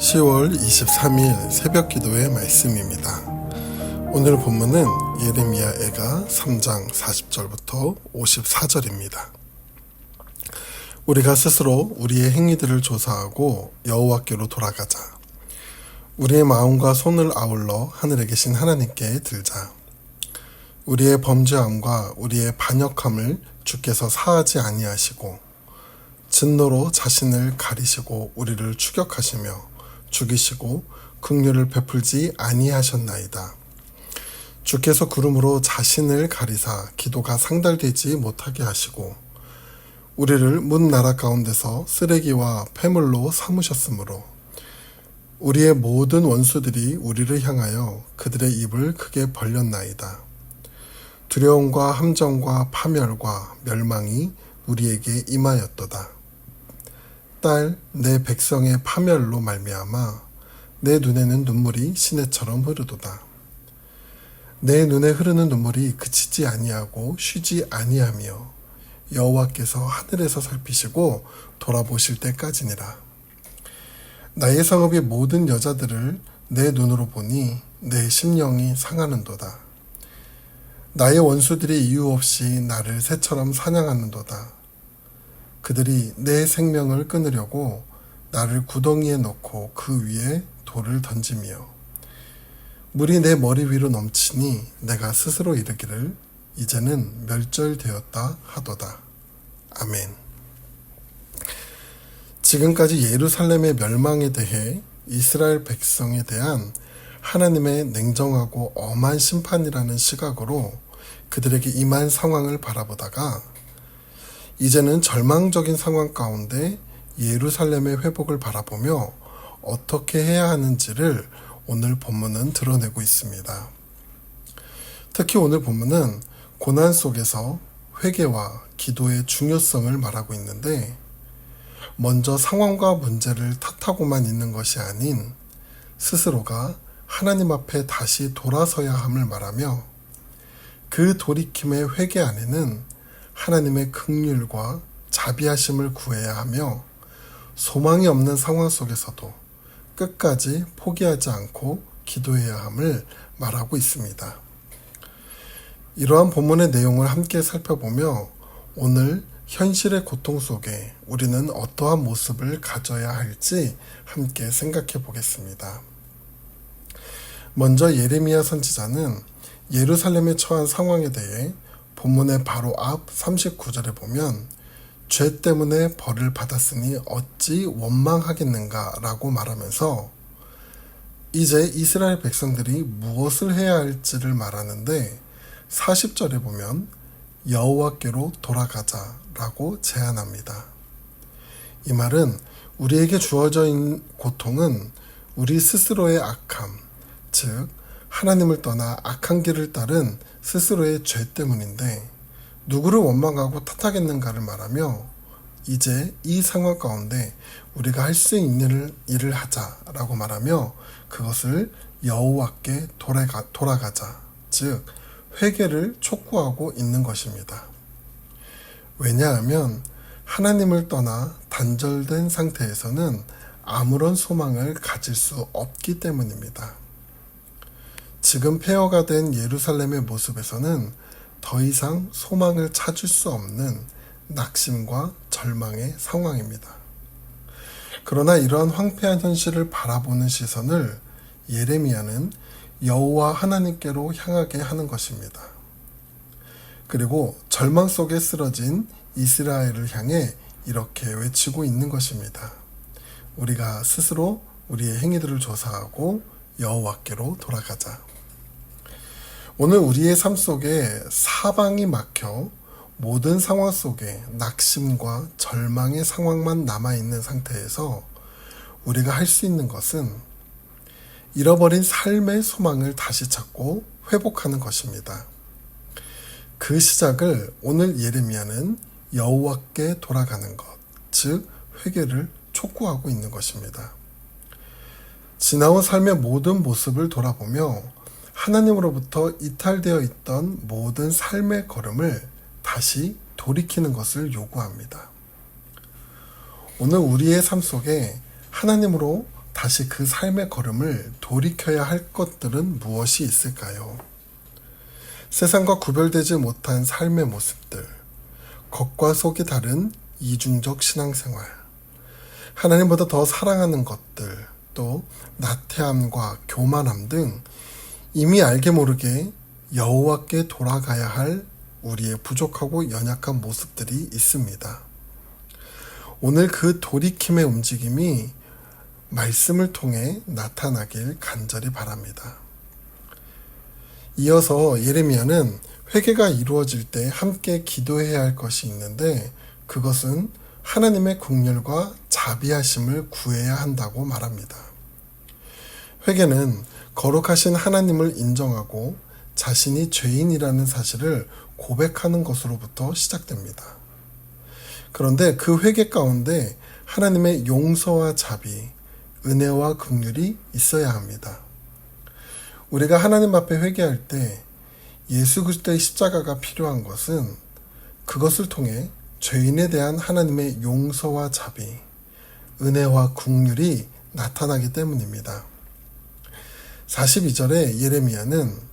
10월 23일 새벽 기도의 말씀입니다. 오늘 본문은 예레미야애가 3장 40절부터 54절입니다. 우리가 스스로 우리의 행위들을 조사하고 여호와께로 돌아가자. 우리의 마음과 손을 아울러 하늘에 계신 하나님께 들자. 우리의 범죄함과 우리의 반역함을 주께서 사하지 아니하시고 진노로 자신을 가리시고 우리를 추격하시며 죽이시고 긍휼을 베풀지 아니하셨나이다. 주께서 구름으로 자신을 가리사 기도가 상달되지 못하게 하시고 우리를 문 나라 가운데서 쓰레기와 폐물로 삼으셨으므로 우리의 모든 원수들이 우리를 향하여 그들의 입을 크게 벌렸나이다. 두려움과 함정과 파멸과 멸망이 우리에게 임하였도다. 딸, 내 백성의 파멸로 말미암아 내 눈에는 눈물이 시내처럼 흐르도다. 내 눈에 흐르는 눈물이 그치지 아니하고 쉬지 아니하며 여호와께서 하늘에서 살피시고 돌아보실 때까지니라. 나의 성읍의 모든 여자들을 내 눈으로 보니 내 심령이 상하는도다. 나의 원수들이 이유 없이 나를 새처럼 사냥하는도다. 그들이 내 생명을 끊으려고 나를 구덩이에 넣고 그 위에 돌을 던지며 물이 내 머리 위로 넘치니 내가 스스로 이르기를 이제는 멸절되었다 하도다. 아멘. 지금까지 예루살렘의 멸망에 대해 이스라엘 백성에 대한 하나님의 냉정하고 엄한 심판이라는 시각으로 그들에게 임한 상황을 바라보다가 이제는 절망적인 상황 가운데 예루살렘의 회복을 바라보며 어떻게 해야 하는지를 오늘 본문은 드러내고 있습니다. 특히 오늘 본문은 고난 속에서 회개와 기도의 중요성을 말하고 있는데 먼저 상황과 문제를 탓하고만 있는 것이 아닌 스스로가 하나님 앞에 다시 돌아서야 함을 말하며 그 돌이킴의 회개 안에는 하나님의 긍휼과 자비하심을 구해야 하며 소망이 없는 상황 속에서도 끝까지 포기하지 않고 기도해야 함을 말하고 있습니다. 이러한 본문의 내용을 함께 살펴보며 오늘 현실의 고통 속에 우리는 어떠한 모습을 가져야 할지 함께 생각해 보겠습니다. 먼저 예레미야 선지자는 예루살렘에 처한 상황에 대해 본문의 바로 앞 39절에 보면 죄 때문에 벌을 받았으니 어찌 원망하겠는가 라고 말하면서 이제 이스라엘 백성들이 무엇을 해야 할지를 말하는데 40절에 보면 여호와께로 돌아가자 라고 제안합니다. 이 말은 우리에게 주어져 있는 고통은 우리 스스로의 악함, 즉 하나님을 떠나 악한 길을 따른 스스로의 죄 때문인데 누구를 원망하고 탓하겠는가를 말하며 이제 이 상황 가운데 우리가 할 수 있는 일을 하자라고 말하며 그것을 여호와께 돌아가자, 즉 회개를 촉구하고 있는 것입니다. 왜냐하면 하나님을 떠나 단절된 상태에서는 아무런 소망을 가질 수 없기 때문입니다. 지금 폐허가 된 예루살렘의 모습에서는 더 이상 소망을 찾을 수 없는 낙심과 절망의 상황입니다. 그러나 이러한 황폐한 현실을 바라보는 시선을 예레미야는 여호와 하나님께로 향하게 하는 것입니다. 그리고 절망 속에 쓰러진 이스라엘을 향해 이렇게 외치고 있는 것입니다. 우리가 스스로 우리의 행위들을 조사하고 여호와께로 돌아가자. 오늘 우리의 삶 속에 사방이 막혀 모든 상황 속에 낙심과 절망의 상황만 남아있는 상태에서 우리가 할 수 있는 것은 잃어버린 삶의 소망을 다시 찾고 회복하는 것입니다. 그 시작을 오늘 예레미야는 여호와께 돌아가는 것, 즉 회개를 촉구하고 있는 것입니다. 지나온 삶의 모든 모습을 돌아보며 하나님으로부터 이탈되어 있던 모든 삶의 걸음을 다시 돌이키는 것을 요구합니다. 오늘 우리의 삶 속에 하나님으로 다시 그 삶의 걸음을 돌이켜야 할 것들은 무엇이 있을까요? 세상과 구별되지 못한 삶의 모습들, 겉과 속이 다른 이중적 신앙생활, 하나님보다 더 사랑하는 것들, 또 나태함과 교만함 등 이미 알게 모르게 여호와께 돌아가야 할 우리의 부족하고 연약한 모습들이 있습니다. 오늘 그 돌이킴의 움직임이 말씀을 통해 나타나길 간절히 바랍니다. 이어서 예레미야는 회개가 이루어질 때 함께 기도해야 할 것이 있는데 그것은 하나님의 긍휼과 자비하심을 구해야 한다고 말합니다. 회개는 거룩하신 하나님을 인정하고 자신이 죄인이라는 사실을 고백하는 것으로부터 시작됩니다. 그런데 그 회개 가운데 하나님의 용서와 자비, 은혜와 긍휼이 있어야 합니다. 우리가 하나님 앞에 회개할 때 예수 그리스도의 십자가가 필요한 것은 그것을 통해 죄인에 대한 하나님의 용서와 자비, 은혜와 긍휼이 나타나기 때문입니다. 42절에 예레미야는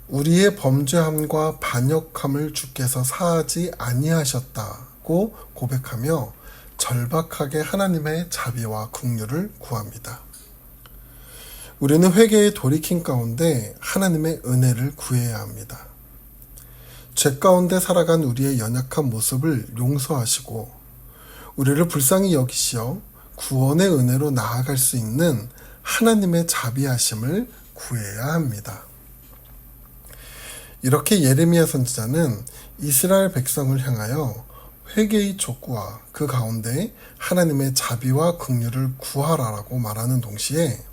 우리의 범죄함과 반역함을 주께서 사하지 아니하셨다고 고백하며 절박하게 하나님의 자비와 긍휼을 구합니다. 우리는 회개의 돌이킴 가운데 하나님의 은혜를 구해야 합니다. 죄 가운데 살아간 우리의 연약한 모습을 용서하시고 우리를 불쌍히 여기시어 구원의 은혜로 나아갈 수 있는 하나님의 자비하심을 구해야 합니다. 이렇게 예레미야 선지자는 이스라엘 백성을 향하여 회개의 촉구와 그 가운데 하나님의 자비와 긍휼을 구하라라고 말하는 동시에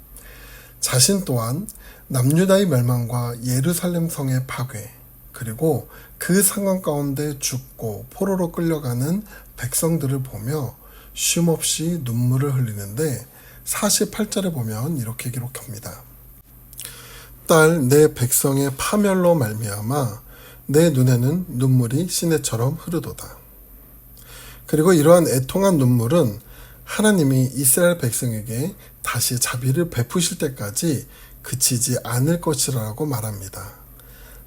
자신 또한 남유다의 멸망과 예루살렘 성의 파괴, 그리고 그 상황 가운데 죽고 포로로 끌려가는 백성들을 보며 쉼없이 눈물을 흘리는데 48절에 보면 이렇게 기록합니다. 딸 내 백성의 파멸로 말미암아 내 눈에는 눈물이 시내처럼 흐르도다. 그리고 이러한 애통한 눈물은 하나님이 이스라엘 백성에게 다시 자비를 베푸실 때까지 그치지 않을 것이라고 말합니다.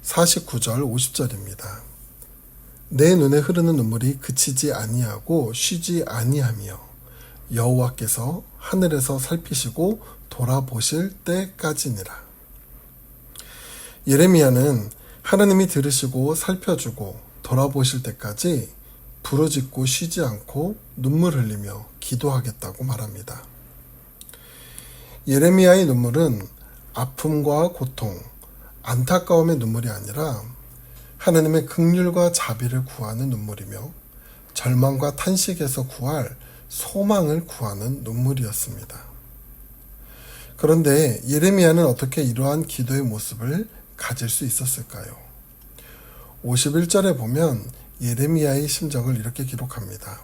49절 50절입니다. 내 눈에 흐르는 눈물이 그치지 아니하고 쉬지 아니하며 여호와께서 하늘에서 살피시고 돌아보실 때까지니라. 예레미야는 하나님이 들으시고 살펴주고 돌아보실 때까지 부르짖고 쉬지 않고 눈물 흘리며 기도하겠다고 말합니다. 예레미야의 눈물은 아픔과 고통, 안타까움의 눈물이 아니라 하나님의 긍휼과 자비를 구하는 눈물이며 절망과 탄식에서 구할 소망을 구하는 눈물이었습니다. 그런데 예레미야는 어떻게 이러한 기도의 모습을 가질 수 있었을까요? 51절에 보면 예레미야의 심정을 이렇게 기록합니다.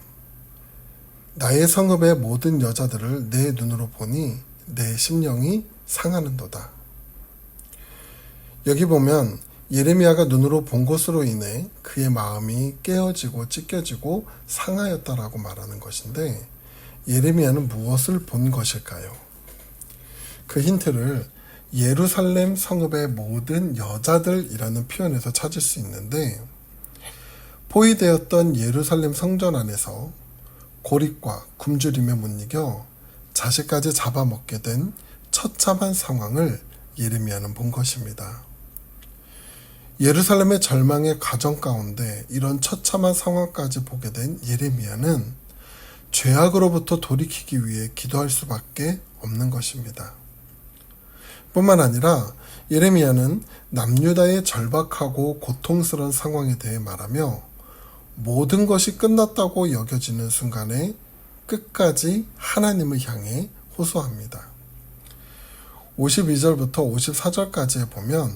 나의 성읍의 모든 여자들을 내 눈으로 보니 내 심령이 상하는도다. 여기 보면 예레미야가 눈으로 본 것으로 인해 그의 마음이 깨어지고 찢겨지고 상하였다라고 말하는 것인데 예레미야는 무엇을 본 것일까요? 그 힌트를 예루살렘 성읍의 모든 여자들이라는 표현에서 찾을 수 있는데 포위되었던 예루살렘 성전 안에서 고립과 굶주림에 못 이겨 자식까지 잡아먹게 된 처참한 상황을 예레미야는 본 것입니다. 예루살렘의 절망의 과정 가운데 이런 처참한 상황까지 보게 된 예레미야는 죄악으로부터 돌이키기 위해 기도할 수밖에 없는 것입니다. 뿐만 아니라 예레미야는 남유다의 절박하고 고통스러운 상황에 대해 말하며 모든 것이 끝났다고 여겨지는 순간에 끝까지 하나님을 향해 호소합니다. 52절부터 54절까지에 보면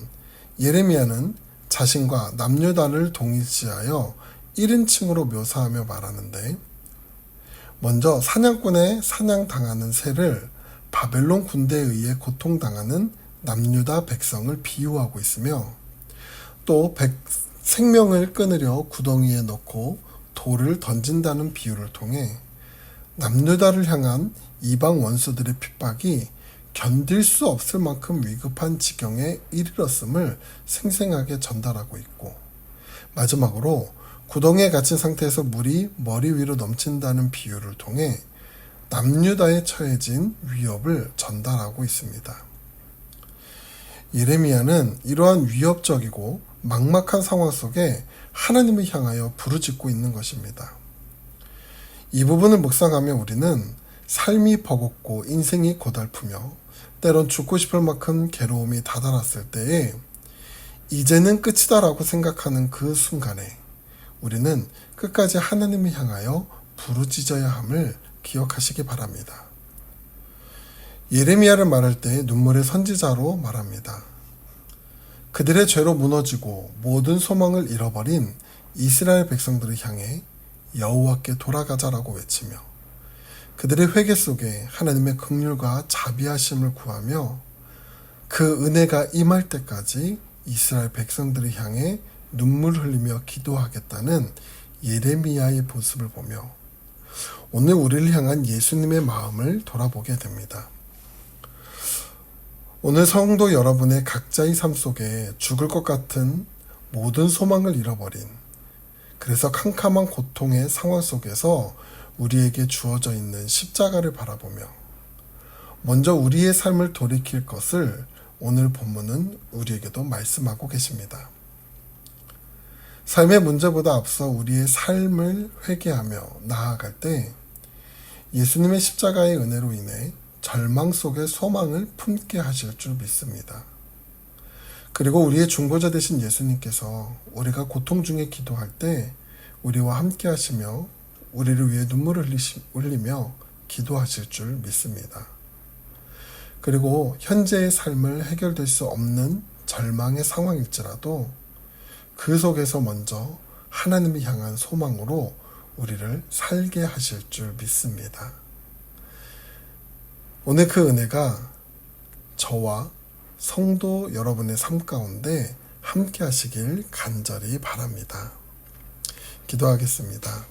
예레미야는 자신과 남유다를 동일시하여 1인칭으로 묘사하며 말하는데 먼저 사냥꾼에 사냥당하는 새를 바벨론 군대에 의해 고통당하는 남유다 백성을 비유하고 있으며 또 생명을 끊으려 구덩이에 넣고 돌을 던진다는 비유를 통해 남유다를 향한 이방 원수들의 핍박이 견딜 수 없을 만큼 위급한 지경에 이르렀음을 생생하게 전달하고 있고, 마지막으로 구덩이에 갇힌 상태에서 물이 머리 위로 넘친다는 비유를 통해 남유다에 처해진 위협을 전달하고 있습니다. 예레미야는 이러한 위협적이고 막막한 상황 속에 하나님을 향하여 부르짖고 있는 것입니다. 이 부분을 묵상하며 우리는 삶이 버겁고 인생이 고달프며 때론 죽고 싶을 만큼 괴로움이 다다랐을 때에 이제는 끝이다라고 생각하는 그 순간에 우리는 끝까지 하나님을 향하여 부르짖어야 함을 기억하시기 바랍니다. 예레미야를 말할 때 눈물의 선지자로 말합니다. 그들의 죄로 무너지고 모든 소망을 잃어버린 이스라엘 백성들을 향해 여호와께 돌아가자라고 외치며 그들의 회개 속에 하나님의 긍휼과 자비하심을 구하며 그 은혜가 임할 때까지 이스라엘 백성들을 향해 눈물 흘리며 기도하겠다는 예레미야의 모습을 보며 오늘 우리를 향한 예수님의 마음을 돌아보게 됩니다. 오늘 성도 여러분의 각자의 삶 속에 죽을 것 같은 모든 소망을 잃어버린, 그래서 캄캄한 고통의 상황 속에서 우리에게 주어져 있는 십자가를 바라보며 먼저 우리의 삶을 돌이킬 것을 오늘 본문은 우리에게도 말씀하고 계십니다. 삶의 문제보다 앞서 우리의 삶을 회개하며 나아갈 때 예수님의 십자가의 은혜로 인해 절망 속에 소망을 품게 하실 줄 믿습니다. 그리고 우리의 중보자 되신 예수님께서 우리가 고통 중에 기도할 때 우리와 함께 하시며 우리를 위해 눈물을 흘리며 기도하실 줄 믿습니다. 그리고 현재의 삶을 해결될 수 없는 절망의 상황일지라도 그 속에서 먼저 하나님을 향한 소망으로 우리를 살게 하실 줄 믿습니다. 오늘 그 은혜가 저와 성도 여러분의 삶 가운데 함께 하시길 간절히 바랍니다. 기도하겠습니다.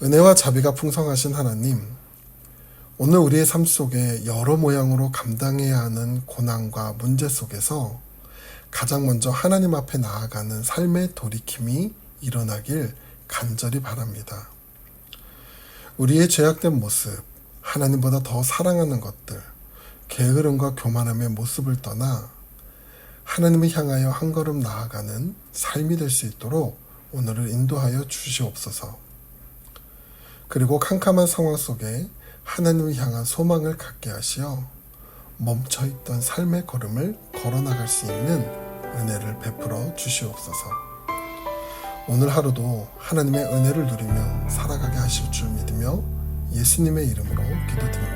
은혜와 자비가 풍성하신 하나님, 오늘 우리의 삶 속에 여러 모양으로 감당해야 하는 고난과 문제 속에서 가장 먼저 하나님 앞에 나아가는 삶의 돌이킴이 일어나길 간절히 바랍니다. 우리의 죄악된 모습, 하나님보다 더 사랑하는 것들, 게으름과 교만함의 모습을 떠나 하나님을 향하여 한 걸음 나아가는 삶이 될 수 있도록 오늘을 인도하여 주시옵소서. 그리고 캄캄한 상황 속에 하나님을 향한 소망을 갖게 하시어 멈춰있던 삶의 걸음을 걸어나갈 수 있는 은혜를 베풀어 주시옵소서. 오늘 하루도 하나님의 은혜를 누리며 살아가게 하실 줄 믿으며 예수님의 이름으로 기도드립니다.